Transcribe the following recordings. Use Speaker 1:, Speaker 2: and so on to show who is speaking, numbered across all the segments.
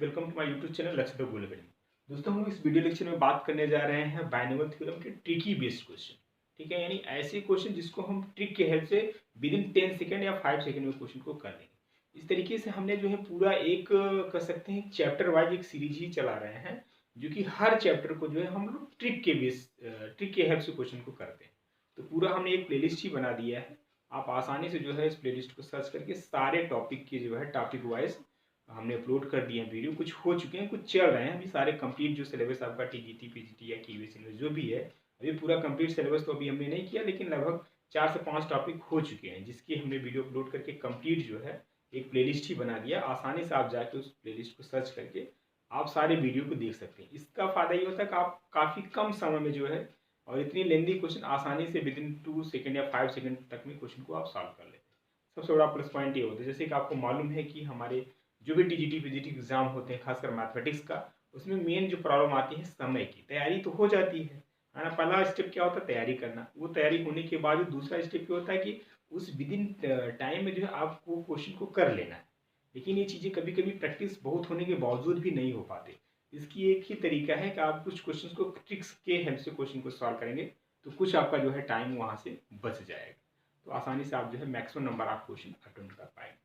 Speaker 1: Welcome to my YouTube channel Lakshya the goal. दोस्तों, हम लोग इस वीडियो लेक्चर में बात करने जा रहे हैं बाइनोमियल थ्योरम के ट्रिकी बेस्ड क्वेश्चन। ठीक है, यानी ऐसे क्वेश्चन जिसको हम ट्रिक के हेल्प से विद इन 10 सेकंड या 5 सेकंड में क्वेश्चन को कर लेंगे। इस तरीके से हमने जो है पूरा एक कह सकते हैं चैप्टर वाइज एक सीरीज ही चला रहे हैं, जो कि हर चैप्टर को जो है हम लोग ट्रिक के हेल्प से क्वेश्चन को करते हैं। तो पूरा हमने एक प्लेलिस्ट ही बना दिया है। आप आसानी से जो है इस प्लेलिस्ट को सर्च करके सारे टॉपिक के जो है टॉपिक वाइज हमने अपलोड कर दिए हैं। वीडियो कुछ हो चुके हैं, कुछ चल रहे हैं। अभी सारे कंप्लीट जो सिलेबस आपका टीजीटी पीजीटी या टीवीएस में जो भी है, अभी पूरा कंप्लीट सिलेबस तो अभी हमने नहीं किया, लेकिन लगभग 4 से 5 टॉपिक हो चुके हैं, जिसकी हमने वीडियो अपलोड करके कंप्लीट जो है एक प्लेलिस्ट ही बना दिया। आसानी से आप जाके उस प्लेलिस्ट को सर्च करके आप सारे वीडियो को देख सकते हैं। इसका फायदा ये होता है कि आप काफ़ी कम समय में जो है और इतनी लेंदी क्वेश्चन आसानी से विद इन 2 सेकंड या 5 सेकंड तक में क्वेश्चन को आप सॉल्व कर लेते हैं। सबसे बड़ा प्लस पॉइंट ये होता है, जैसे कि आपको मालूम है कि हमारे जो भी टीजीटी पीजीटी एग्जाम होते हैं, खासकर मैथमेटिक्स का, उसमें मेन जो प्रॉब्लम आती है समय की। तैयारी तो हो जाती है ना। पहला स्टेप क्या होता है? तैयारी करना। वो तैयारी होने के बाद दूसरा स्टेप क्या होता है कि उस विद इन टाइम में जो है आपको क्वेश्चन को कर लेना है। लेकिन ये चीज़ें कभी कभी प्रैक्टिस बहुत होने के बावजूद भी नहीं हो पाते। इसकी एक ही तरीका है कि आप कुछ क्वेश्चन को ट्रिक्स के हेल्प से क्वेश्चन को सॉल्व करेंगे, तो कुछ आपका जो है टाइम वहाँ से बच जाएगा। तो आसानी से आप जो है मैक्सिमम नंबर आप क्वेश्चन अटेंड कर पाएंगे।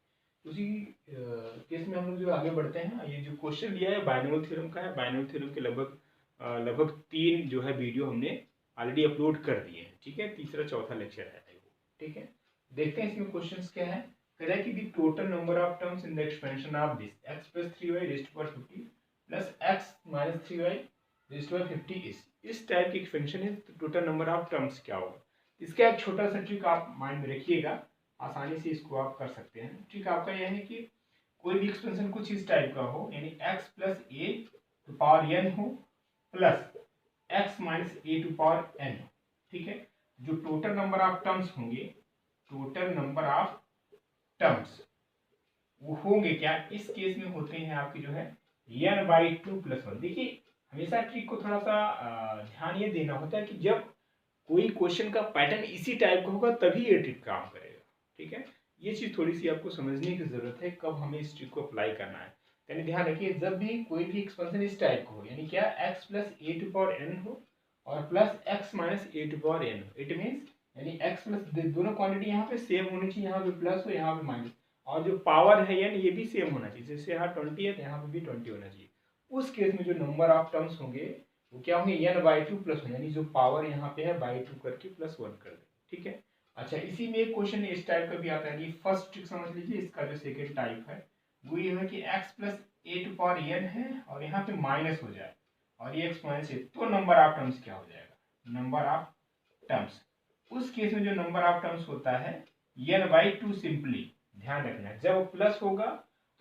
Speaker 1: उसी केस में हम लोग जो आगे बढ़ते हैं, ये जो क्वेश्चन लिया है बाइनोमियल थ्योरम का है। बाइनोमियल थ्योरम के लगभग 3 जो है वीडियो हमने ऑलरेडी अपलोड कर दिए हैं। ठीक है, तीसरा चौथा लेक्चर है वो। ठीक है, देखते हैं इसमें क्वेश्चंस क्या है। कह रहा है कि the total number of terms in the expansion of this x + 3y raised to power 50 plus x - 3y raised to power 50 इस टाइप की एक्सपेंशन है। तो टोटल नंबर ऑफ टर्म्स क्या होगा? इसका एक छोटा सा ट्रिक आप माइंड में रखिएगा, आसानी से इसको आप कर सकते हैं। ठीक, आपका यह है कि कोई भी एक्सपेंशन कुछ इस टाइप का हो, यानी x + a to power n हो plus x - a to power n हो। ठीक है, जो टोटल नंबर ऑफ टर्म्स होंगे, टोटल नंबर ऑफ टर्म्स वो होंगे क्या? इस केस में होते हैं आपके जो है n/2 + 1। देखिए, हमेशा ट्रिक को थोड़ा सा ध्यान ये देना होता है कि जब कोई क्वेश्चन का पैटर्न इसी टाइप का होगा तभी ये ट्रिक काम करेगा। ठीक है, ये चीज़ थोड़ी सी आपको समझने की ज़रूरत है, कब हमें इस ट्रिक को अप्लाई करना है। यानी ध्यान रखिए, जब भी कोई भी एक्सपेंशन इस टाइप का हो, यानी क्या x + a to power n हो और plus x - a to power n हो, इट मीन्स यानी x प्लस दोनों क्वांटिटी यहाँ पे सेम होनी चाहिए, यहाँ पे प्लस हो यहाँ पे माइनस, और जो पावर है यानी ये भी सेम होना चाहिए। जैसे यहाँ 20 है तो यहाँ पे भी 20 होना चाहिए। उस केस में जो नंबर ऑफ टर्म्स होंगे वो क्या होंगे? n/2 + 1, यानी जो पावर यहाँ पे है /2 करके +1 कर दे। ठीक है, अच्छा, इसी में एक क्वेश्चन इस टाइप का भी आता है कि फर्स्ट ट्रिक समझ लीजिए। इसका जो सेकेंड टाइप है वो ये है कि x + a to power n है और यहाँ पे माइनस हो जाए और ये x - a, तो नंबर ऑफ टर्म्स क्या हो जाएगा? नंबर ऑफ टर्म्स, उस केस में जो नंबर ऑफ टर्म्स होता है n/2। सिंपली ध्यान रखना है, जब प्लस होगा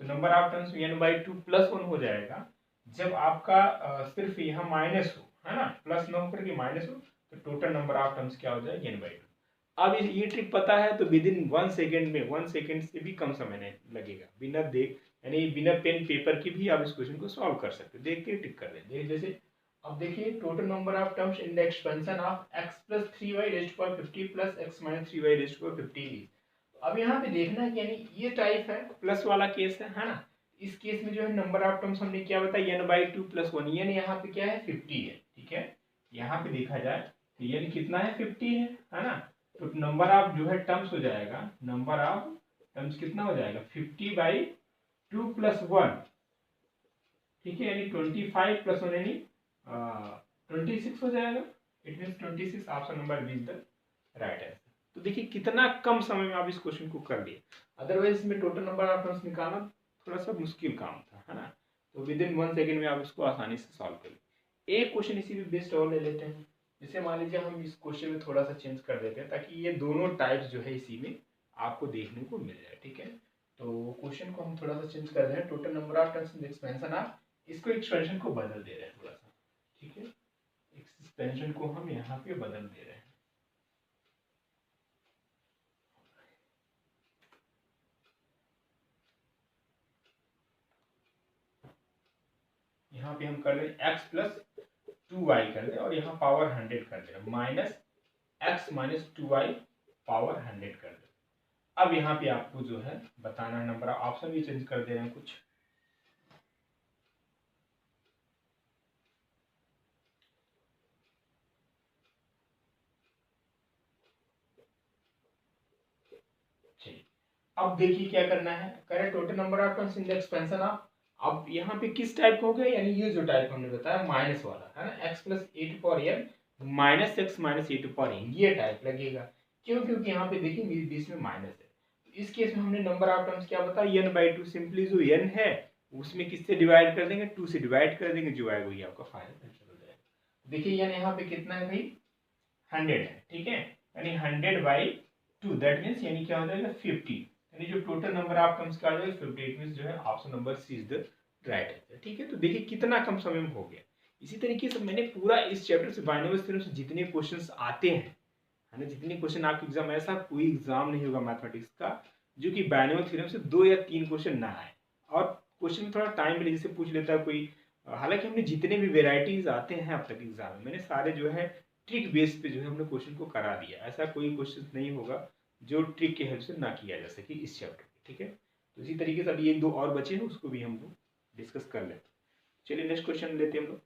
Speaker 1: तो नंबर ऑफ टर्म्स n/2 + 1 हो जाएगा। जब आपका सिर्फ यहाँ माइनस हो, है ना, प्लस ना होकर के माइनस हो, तो टोटल नंबर ऑफ टर्म्स क्या हो जाएगा? n/2। अब ये ट्रिक पता है तो विद इन 1 सेकेंड में, 1 सेकेंड से भी कम समय नहीं लगेगा, बिना देख यानी बिना पेन पेपर की भी आप इस क्वेश्चन को सॉल्व कर सकते हैं। देख के टिक कर दें। जैसे अब देखिए, total number of terms in the expansion of x + 3y raised to power 50 plus x - 3y raised to power 50। अब यहाँ पे देखना है कि यानी ये टाइप है, प्लस वाला केस है ना। इस केस में जो है नंबर ऑफ टर्म्स हमने क्या बताया? n/2 + 1। n यहाँ पे क्या है? 50 है। ठीक है, यहाँ पे देखा जाए तो n कितना है? 50 है ना। तो नंबर ऑफ जो है टर्म्स हो जाएगा, नंबर ऑफ टर्म्स कितना हो जाएगा? 50/2 + 1। ठीक है, यानी 25 + 1 यानी 26 हो जाएगा। It means 26, option number B is the right answer. तो देखिए कितना कम समय में आप इस क्वेश्चन को कर लिए। अदरवाइज इसमें टोटल नंबर ऑफ टर्म्स निकालना थोड़ा सा मुश्किल काम था, है ना। तो विद इन 1 सेकेंड में आप इसको आसानी से सॉल्व कर लीजिए। एक क्वेश्चन इसी भी बेस्ड और ले लेते हैं। जैसे मान लीजिए हम इस क्वेश्चन में थोड़ा सा चेंज कर देते हैं ताकि ये दोनों टाइप्स जो है इसी में आपको देखने को मिल जाए। ठीक है, तो क्वेश्चन को हम थोड़ा सा चेंज कर रहे हैं। Total number of terms in expansion of, इसको एक्सपेंशन को बदल दे रहे हैं थोड़ा सा। ठीक है, एक्सपेंशन को हम यहाँ पे बदल दे रहे हैं। यहाँ पे हम कर रहे हैं x + 2y कर दे और यहाँ पावर 100 कर दे, माइनस x - 2y पावर 100 कर दे। अब यहाँ पे आपको जो है बताना है नंबर ऑप्शन भी चेंज कर दे रहे हैं कुछ। ठीक, अब देखिए क्या करना है, करें total number of terms in the expansion of. अब यहाँ पे किस टाइप का हो गया, यानी ये जो टाइप हमने बताया माइनस वाला है ना, x plus a to power n minus x minus a to power n, ये टाइप लगेगा। क्यों, क्योंकि यहाँ पे देखिए बीच में माइनस है। तो इस केस में हमने नंबर ऑफ टर्म्स क्या बताया, n बाई टू। सिंपली जो n है उसमें किससे डिवाइड कर देंगे, 2 से डिवाइड कर देंगे, जो आएगा ये आपका फाइनल आंसर हो जाएगा। देखिए n यहाँ पे कितना है भाई, 100 है, ठीक है, यानी 100 बाई 2 दैट मीन्स यानी क्या हो जाएगा 50, यानी जो टोटल नंबर ऑफ टर्म्स का आ जाएगा 58 मींस जो है option number C is the right answer. ठीक है, तो देखिए कितना कम समय में हो गया। इसी तरीके से मैंने पूरा इस चैप्टर से बाइनोमियल थ्योरम से जितने क्वेश्चंस आते हैं, है ना, जितने क्वेश्चन आपके एग्जाम, ऐसा कोई एग्जाम नहीं होगा मैथमेटिक्स का जो कि बाइनोमियल थ्योरम से 2 या 3 क्वेश्चन ना आए, और क्वेश्चन में थोड़ा टाइम मिले, जैसे पूछ लेता है कोई। हालांकि हमने जितने भी वेराइटीज आते हैं अब तक एग्जाम में, मैंने सारे जो है ट्रिक बेस पे जो है हमने क्वेश्चन को करा दिया। ऐसा कोई क्वेश्चन नहीं होगा जो ट्रिक के हेल्प से ना किया जा सके इस चैप्टर में। ठीक है, तो इसी तरीके से अभी 1-2 और बचे हैं, उसको भी हम लोग डिस्कस कर लेते हैं। चलिए नेक्स्ट क्वेश्चन लेते हैं हम लोग।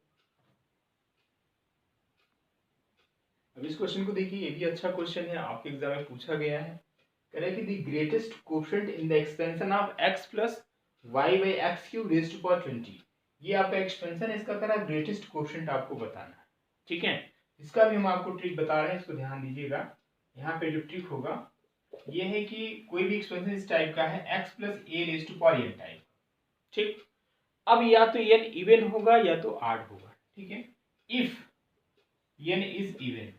Speaker 1: अब इस क्वेश्चन को देखिए, ये भी अच्छा क्वेश्चन है, आपके एग्जाम में पूछा गया है। कह रहा है कि the greatest coefficient in the expansion of x plus y by x cube raised to power 20। ये आपका एक्सपेंशन है, इसका कह रहा है ग्रेटेस्ट कोएफिशिएंट आपको बताना है। ठीक है, इसका भी हम आपको ट्रिक बता रहे हैं, इसको ध्यान दीजिएगा। यहाँ पे जो ट्रिक होगा ये है कि कोई भी एक्सपेंशन इस टाइप का है, x plus a raised to power n type. ठीक, अब या तो n इवन होगा या तो ऑड होगा। ठीक है, if n is even,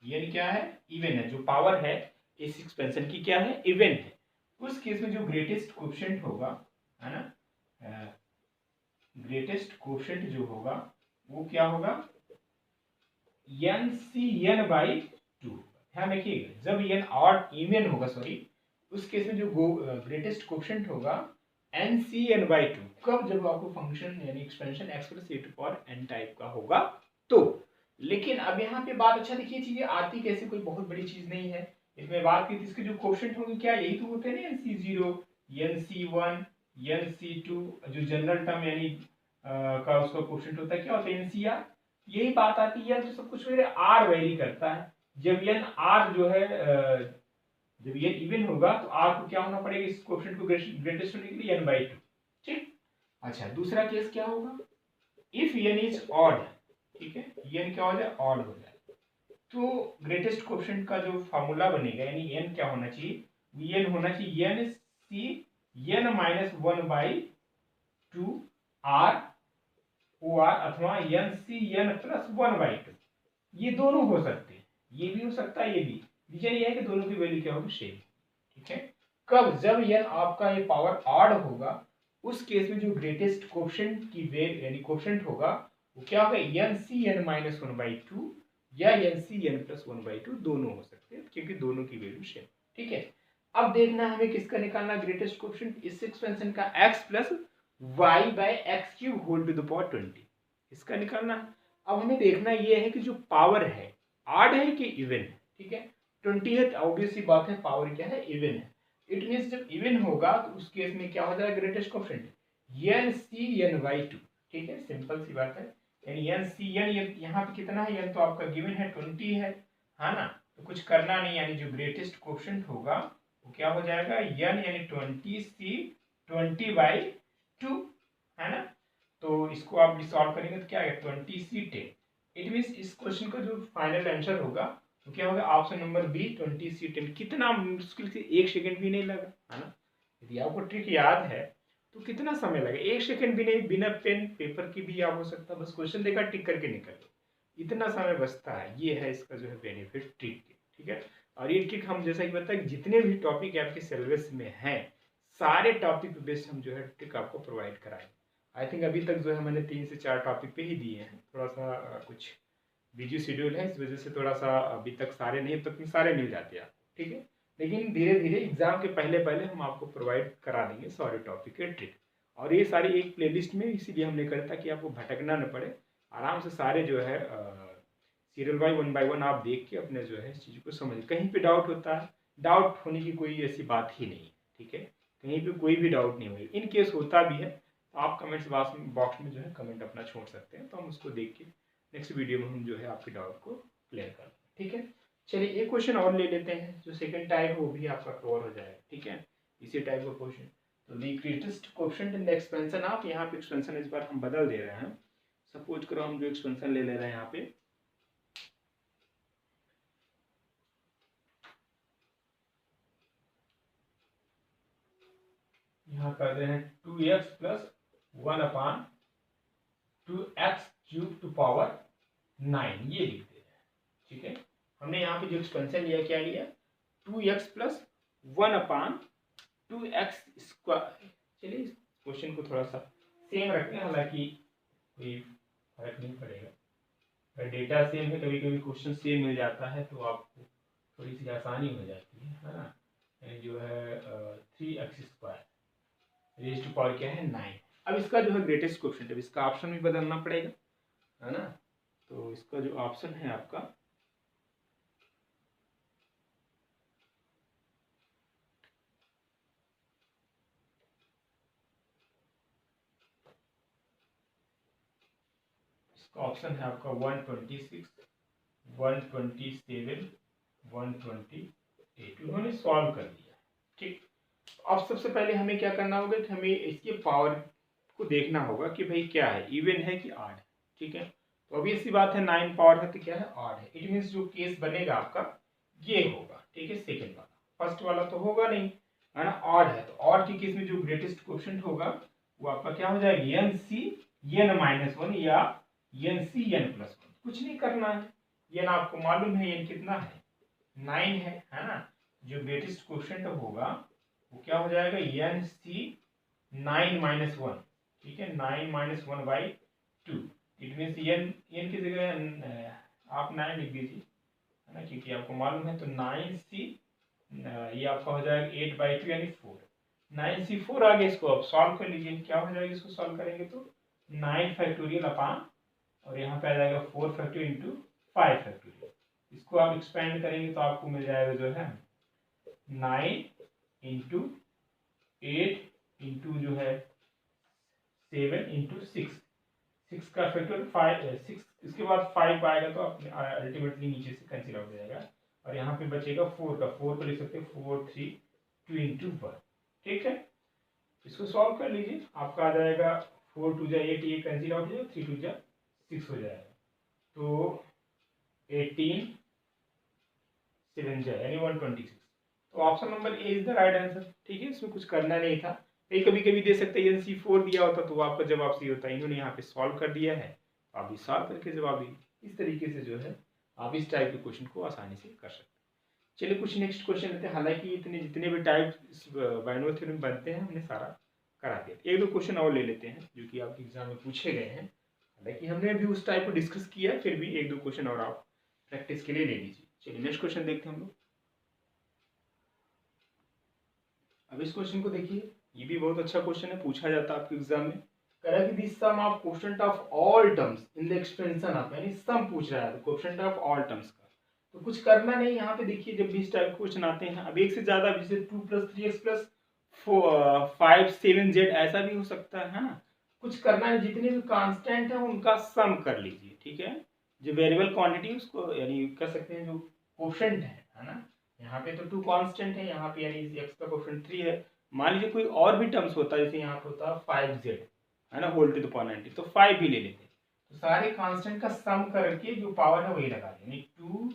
Speaker 1: n क्या है, इवन है, जो पावर है इस एक्सपेंशन की क्या है, इवन है, उस केस में जो ग्रेटेस्ट कोएफिशिएंट होगा, है ना, ग्रेटेस्ट कोएफिशिएंट जो होगा वो क्या होगा, n सी n बाई 2। ध्यान रखिएगा, जब n ऑड इवन होगा, सॉरी, उस केस में जो ग्रेटेस्ट कोएफिशिएंट होगा n सी n बाई 2। कब, जब आपको फंक्शन यानी expansion x plus a to power n type का होगा तो। लेकिन अब यहाँ पे बात, अच्छा देखिए चीजें आती कैसे, कोई बहुत बड़ी चीज नहीं है। इसमें बात की थी इसके जो कोएफिशिएंट होंगे क्या, यही तो होते हैं ना, nc0 nc1 nc2, जो जनरल टर्म यानी का उसका कोएफिशिएंट होता है क्या होता है, ncr। यही बात आती है, तो सब कुछ मेरे आर वेरी करता है। जब n आर जो है जब ये इवन होगा तो आर को क्या होना पड़ेगा, इस कोएफिशिएंट को ग्रेटेस्ट होने के लिए n बाई 2। ठीक, अच्छा दूसरा केस क्या होगा, इफ n इज ऑड। ठीक है, n क्या हो जाए, ऑड हो जाए, तो ग्रेटेस्ट कोएफिशिएंट का जो फार्मूला बनेगा, यानी n क्या होना चाहिए, n होना चाहिए n C n minus 1 by 2 or O R, अथवा n C n plus 1 by 2। ये दोनों हो सकते हैं, ये भी हो सकता है, ये भी। रीजन ये है कि दोनों की वैल्यू क्या होगी, सेम। ठीक है, कब, जब n आपका ये पावर ऑड होगा, उस केस में जो ग्रेटेस्ट कोएफिशिएंट की वैल्यू यानी कोएफिशिएंट होगा वो क्या होगा, n C n minus 1 by 2 या n C n plus 1 by 2, दोनों हो सकते हैं क्योंकि दोनों की वैल्यू सेम। ठीक है, अब देखना है हमें किसका निकालना, ग्रेटेस्ट कोएफिशिएंट इस एक्सपेंशन का, x plus y by x cube whole to the power 20, इसका निकालना है। अब हमें देखना ये है कि जो पावर है ऑड है कि इवन है। ठीक है, 20 है, ऑब्वियस सी बात है, पावर क्या है, इवन है। इट मींस जब इवन होगा तो उस केस में क्या हो जाएगा, greatest coefficient n c n by 2। ठीक है, सिंपल सी बात है, यानी n c n, यहाँ पे कितना है, n तो आपका गिवन है 20 है ना, तो कुछ करना नहीं, यानी जो ग्रेटेस्ट कोएफिशिएंट होगा वो क्या हो जाएगा, n यानी 20 c 20 बाई 2, है ना। तो इसको आप सॉल्व करेंगे तो क्या आएगा, 20 c 10। इट मींस इस क्वेश्चन का जो फाइनल आंसर होगा तो क्या होगा, ऑप्शन नंबर बी 20 c 10। कितना मुश्किल से 1 सेकंड भी नहीं लगा, है ना। यदि आपको ट्रिक याद है तो कितना समय लगे, 1 सेकंड भी नहीं, बिना पेन पेपर की भी याद हो सकता है, बस क्वेश्चन देखा टिक करके निकल लो, इतना समय बचता है। ये है इसका जो है बेनिफिट ट्रिक के। ठीक है, और ये ट्रिक हम जैसा कि बताया, जितने भी टॉपिक आपके सिलेबस में हैं सारे टॉपिक बेस्ड हम जो है ट्रिक आपको प्रोवाइड कराएंगे। आई थिंक अभी तक जो है मैंने 3 से 4 टॉपिक पे ही दिए हैं, थोड़ा सा कुछ बिजी शेड्यूल है, इस वजह से थोड़ा सा अभी तक सारे नहीं, तक सारे मिल जाते हैं। ठीक है, लेकिन धीरे धीरे एग्जाम के पहले पहले हम आपको प्रोवाइड करा देंगे सारे टॉपिक के ट्रिक, और ये सारी एक प्लेलिस्ट में, इसीलिए हमने करा ताकि आपको भटकना न पड़े, आराम से सारे जो है सीरियल बाई 1 बाई 1 आप देख के अपने जो है इस चीज़ को समझ। कहीं पे डाउट होता है, डाउट होने की कोई ऐसी बात ही नहीं। ठीक है, कहीं पे कोई भी डाउट नहीं होगा, इन केस होता भी है तो आप कमेंट्स बॉक्स में जो है कमेंट अपना छोड़ सकते हैं, तो हम उसको देख के नेक्स्ट वीडियो में हम जो है आपके डाउट को क्लियर कर। ठीक है, चलिए एक क्वेश्चन और ले लेते हैं, जो सेकंड टाइप है वो भी आपका कवर हो जाएगा, ठीक है, इसी टाइप का क्वेश्चन। तो the greatest coefficient in the expansion of, यहाँ पे एक्सपेंशन इस बार हम बदल दे रहे हैं, सपोज करो हम जो एक्सपेंशन ले ले रहे हैं यहाँ पे, यहाँ कर रहे हैं 2x plus 1/2x³ to power 9, ये लिख दे रहे हैं, ठीक है। हमने यहाँ पे जो एक्सपेंशन लिया क्या लिया, 2x प्लस 1/2x²। चलिए क्वेश्चन को थोड़ा सा सेम रखते हैं, हालांकि कोई फर्क नहीं पड़ेगा, अगर डेटा सेम है, कभी कभी क्वेश्चन सेम मिल जाता है तो आपको थोड़ी सी आसानी हो जाती है ना। जो है 3x² रेज़ टू पावर क्या है 9। अब इसका जो है ग्रेटेस्ट कोएफिशिएंट है, इसका ऑप्शन भी बदलना पड़ेगा, है ना। तो इसका जो ऑप्शन है आपका, इसका ऑप्शन है आपका 126, 127, 128। उन्होंने सॉल्व कर दिया, ठीक। अब सबसे पहले हमें क्या करना होगा कि हमें इसके पावर को देखना होगा कि भाई क्या है, इवन है कि ऑड है, ठीक है। तो अभी ऐसी बात है 9 पावर है तो क्या है, ऑड है। इट मीन्स जो केस बनेगा आपका ये होगा, ठीक है, सेकंड वाला। फर्स्ट वाला तो होगा नहीं, है ना, ऑड है। तो ऑड के केस में जो ग्रेटेस्ट कोएफिशिएंट होगा वो आपका क्या हो जाएगा, NC(n-1) या NC(n+1). कुछ नहीं करना है, n आपको मालूम है n कितना है, 9 है ना। जो ग्रेटेस्ट कोएफिशिएंट होगा वो क्या हो जाएगा, NC(9-1), ठीक है, 9-1/2। इट मीन्स n की जगह आप 9 लिख दीजिए, है ना, क्योंकि आपको मालूम है। तो 9C ये आपका हो जाएगा 8/2 यानी 4, 9C4 आगे इसको आप सॉल्व कर लीजिए, क्या हो जाएगा, इसको सॉल्व करेंगे तो 9 फैक्टोरियल अपान, और यहाँ पे आ जाएगा 4 फैक्टोरियल इंटू 5 फैक्टोरियल। इसको आप एक्सपेंड करेंगे तो आपको मिल जाएगा जो है 9 इंटू 8 इंटू जो है 7 इंटू 6, 6 का फैक्टर 5, 6 इसके बाद 5 आएगा तो अल्टीमेटली नीचे से कैंसिल आउट हो जाएगा, और यहाँ पे बचेगा 4 का, 4 को लिख सकते हैं 4, 3, 2 इंटू 1, ठीक है। इसको सॉल्व कर लीजिए, आपका आ जाएगा 4 2 जा 8, ये कैंसिल आउट हो जाएगा, 3 2 जा 6 हो जाएगा, तो 18 7 जा यानी 126। तो option number A is the right answer, ठीक है, इसमें कुछ करना नहीं था। ये कभी कभी दे सकते हैं NC4 दिया होता तो आपका जवाब सही होता है, इन्होंने यहाँ पे सॉल्व कर दिया है, आप भी सॉल्व करके जवाब दीजिए। इस तरीके से जो है आप इस टाइप के क्वेश्चन को आसानी से कर सकते हैं। चलिए कुछ नेक्स्ट क्वेश्चन लेते हैं, हालांकि इतने जितने भी टाइप बाइनोमियल थ्योरम बनते हैं हमने सारा करा दिया। एक दो क्वेश्चन और ले लेते हैं जो कि आपके एग्जाम में पूछे गए हैं, हालांकि हमने अभी उस टाइप को डिस्कस किया, फिर भी एक दो क्वेश्चन और आप प्रैक्टिस के लिए ले लीजिए। चलिए नेक्स्ट क्वेश्चन देखते हैं हम लोग। अब इस क्वेश्चन को देखिए, ये भी बहुत अच्छा क्वेश्चन है, पूछा जाता है आपके एग्जाम में। कह रहा है कि this sum of coefficient of all terms in the expansion of, यानी सम पूछ रहा है तो कोएफिशिएंट ऑफ ऑल टर्म्स का तो कुछ करना नहीं। यहाँ पे देखिए जब भी इस टाइप के क्वेश्चन आते हैं, अब एक से ज्यादा, जैसे 2 + 3x + 5 7z ऐसा भी हो सकता है ना। कुछ करना है, जितने भी कांस्टेंट है उनका सम कर लीजिए, ठीक है। जो वेरिएबल क्वांटिटी उसको यानी कर सकते हैं जो कोएफिशिएंट है ना। यहाँ पे तो 2 कांस्टेंट है, यहाँ पे यानी x का कोएफिशिएंट 3 है। मान लीजिए कोई और भी टर्म्स होता है, जैसे यहाँ पे होता है 5z, है ना, होल टू द पावर 90, तो 5 भी ले लेते हैं। तो सारे कांस्टेंट का सम करके जो पावर है वही लगा दें, यानी 2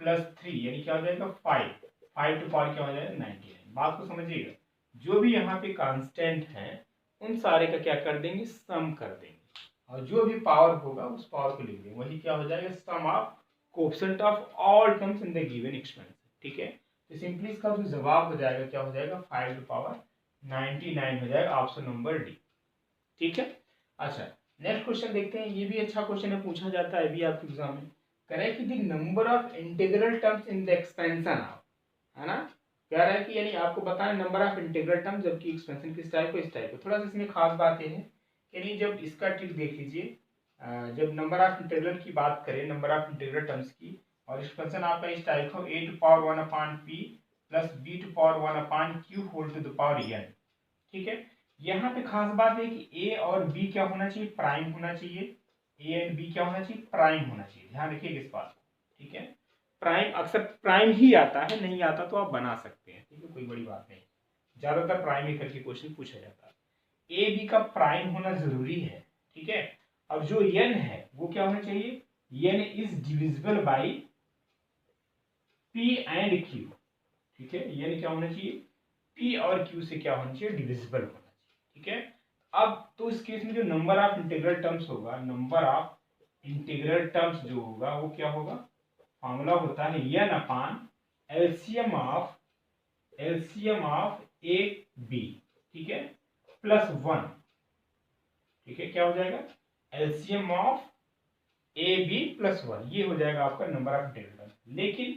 Speaker 1: + 3 यानी क्या हो जाएगा 5, 5 टू पावर क्या हो जाएगा 99। बात को समझिएगा, जो भी यहाँ पे कांस्टेंट है उन सारे का क्या कर देंगे, सम कर देंगे, और जो भी पावर होगा उस पावर को लिख देंगे, वही क्या हो जाएगा, sum of coefficient of all terms in the given expansion, ठीक है। तो सिंपली इसका जो जवाब हो जाएगा क्या हो जाएगा, 5 टू पावर 99 हो जाएगा, ऑप्शन नंबर डी, ठीक है। अच्छा नेक्स्ट क्वेश्चन देखते हैं, ये भी अच्छा क्वेश्चन है, पूछा जाता है अभी आपके एग्जाम में। कह रहा है कि the number of integral terms in the expansion of, है ना, कह रहा है कि यानी आपको बताएं नंबर ऑफ इंटीग्रल टर्म्स, जबकि एक्सपेंशन किस टाइप को, इस टाइप को। थोड़ा सा इसमें खास बात ये है, यानी जब इसका ट्रिक देख लीजिए, जब नंबर ऑफ इंटीग्रल की बात करें, नंबर ऑफ इंटीग्रल टर्म्स की, और एक्सपेंशन आपका इस टाइप का a to power 1/p plus b to power 1/q whole to the power n, ठीक है। यहाँ पे खास बात है कि a और b क्या होना चाहिए, प्राइम होना चाहिए, a एंड b क्या होना चाहिए, प्राइम होना चाहिए, ध्यान रखिएगा इस बात को, ठीक है। प्राइम अक्सर प्राइम ही आता है, नहीं आता तो आप बना सकते हैं, ठीक है, कोई बड़ी बात नहीं। ज्यादातर प्राइम ही करके क्वेश्चन पूछा जाता है। ए बी का प्राइम होना जरूरी है, ठीक है। अब जो n है वो क्या होना चाहिए, n is divisible by p and q, ठीक है। n क्या होना चाहिए, p और q से क्या होना चाहिए, डिविजिबल होना चाहिए, ठीक है। अब तो इस केस में जो नंबर ऑफ इंटीग्रल टर्म्स होगा, नंबर ऑफ इंटीग्रल टर्म्स जो होगा वो क्या होगा, फॉर्मूला होता है n upon LCM of A B, ठीक है, प्लस 1, ठीक है। क्या हो जाएगा, LCM of A B plus 1, ये हो जाएगा आपका नंबर ऑफ इंटीग्रल टर्म्स। लेकिन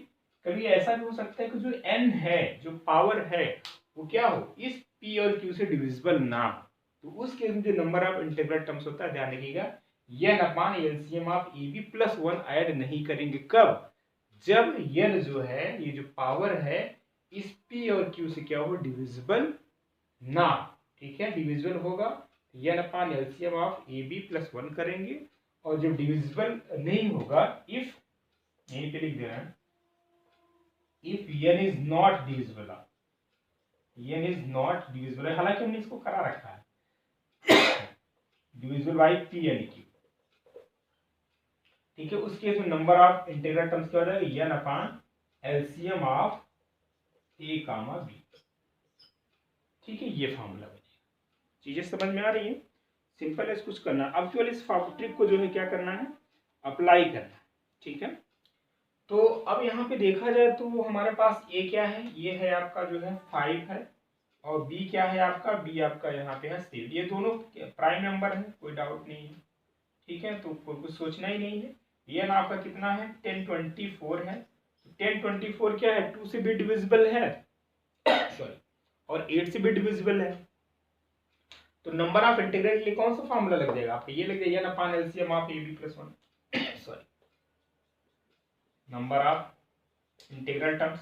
Speaker 1: कभी ऐसा भी हो सकता है कि जो n है, जो पावर है, वो क्या हो, इस p और q से डिविजिबल ना हो, तो उस केस में जो नंबर ऑफ इंटीग्रल टर्म्स होता है, ध्यान रखिएगा, n upon LCM of A B plus 1 add नहीं करेंगे। कब, जब n जो है, ये जो पावर है, इस p और q से क्या हो, डिविजिबल ना, ठीक है। डिविजिबल होगा n upon LCM of A B plus 1 करेंगे, और जब डिविजिबल नहीं होगा, इफ, यहीं पे लिख दे रहे हैं, if n is not divisible, n is not divisible, हालांकि हमने इसको करा रखा है divisible by p and q, ठीक है। उस केस में नंबर ऑफ इंटीग्रल टर्म्स क्या हो जाएगा, n upon LCM of a comma b, ठीक है। ये फॉर्मूला बनेगा। चीजें समझ में आ रही है, सिंपल है, कुछ करना। अब केवल इस ट्रिक को जो है क्या करना है, अप्लाई करना है, ठीक है। तो अब यहाँ पे देखा जाए तो हमारे पास ए क्या है, ये है आपका जो है 5 है, और बी क्या है आपका, बी आपका यहाँ पे है 7, ये दोनों प्राइम नंबर है, कोई डाउट नहीं है, ठीक है। तो कुछ सोचना ही नहीं है। ये ना आपका कितना है, 1024 है, 1024 क्या है, 2 से भी डिविजिबल है सॉरी, और 8 से भी डिविजिबल है। तो नंबर ऑफ इंटीग्रल के लिए कौन सा फॉर्मूला लग जाएगा आपका, ये लग जाएगा n upon LCM of A B plus 1 sorry, number of integral terms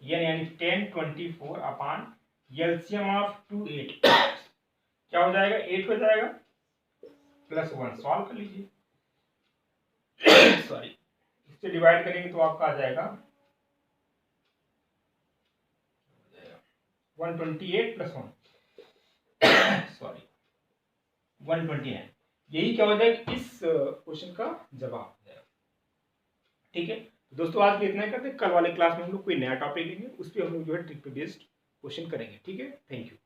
Speaker 1: यानी 1024 अपान एलसीएम ऑफ 2 8 क्या हो जाएगा, 8 हो जाएगा, प्लस 1 सॉल्व कर लीजिए सॉरी, इससे डिवाइड करेंगे तो आपका आ जाएगा 128 प्लस 1 सॉरी 129, यही क्या हो जाएगा, इस क्वेश्चन का जवाब हो जाएगा, ठीक है। तो दोस्तों आज के इतना ही करते हैं, कल वाले क्लास में हम लोग कोई नया टॉपिक लेंगे, उस पर हम लोग जो है ट्रिक पे बेस्ड क्वेश्चन करेंगे, ठीक है। Thank you.